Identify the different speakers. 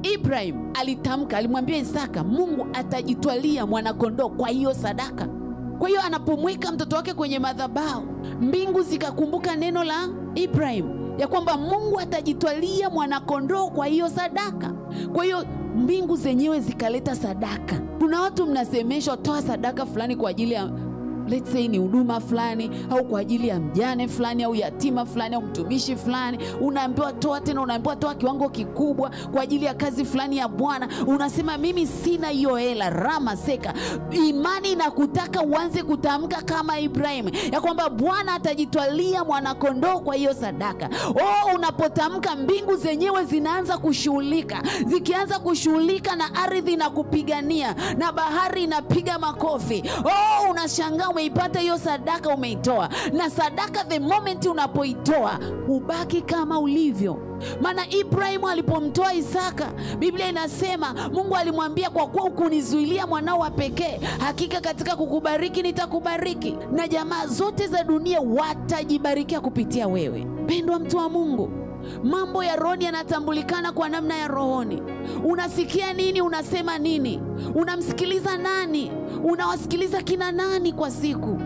Speaker 1: Ibrahim alitamka, alimwambia Isaka Mungu atajitwalia mwanakondoo kwa hiyo sadaka. Kwa hiyo anapomweka mtoto wake kwenye madhabahu, mbingu zikakumbuka neno la Ibrahim ya kwamba Mungu atajitwalia mwanakondoo kwa hiyo sadaka. Kwa hiyo mbingu zenyewe zikaleta sadaka. Kuna watu mnasemeshwa toa sadaka fulani kwa ajili ya let's say ni huduma fulani, au kwa ajili ya mjane fulani, au yatima fulani, au mtumishi fulani. Unaambiwa toa, tena unaambiwa toa kiwango kikubwa kwa ajili ya kazi fulani ya Bwana. Unasema mimi sina hiyo hela. Rama seka. Imani inakutaka uanze kutamka kama Ibrahim ya kwamba Bwana atajitwalia mwanakondoo kwa hiyo sadaka. Unapotamka mbingu zenyewe zinaanza kushughulika. Zikianza kushughulika na ardhi na kupigania, na bahari inapiga makofi. Unashangaa umeipata hiyo sadaka, umeitoa. Na sadaka the moment unapoitoa, ubaki kama ulivyo. Maana Ibrahim alipomtoa Isaka, Biblia inasema Mungu alimwambia kwa kuwa ukunizuilia mwanao wa pekee, hakika katika kukubariki nitakubariki, na jamaa zote za dunia watajibarikia kupitia wewe. Pendwa mtu wa Mungu, mambo ya rohoni yanatambulikana kwa namna ya rohoni. Unasikia nini? Unasema nini? Unamsikiliza nani? Unawasikiliza kina nani kwa siku?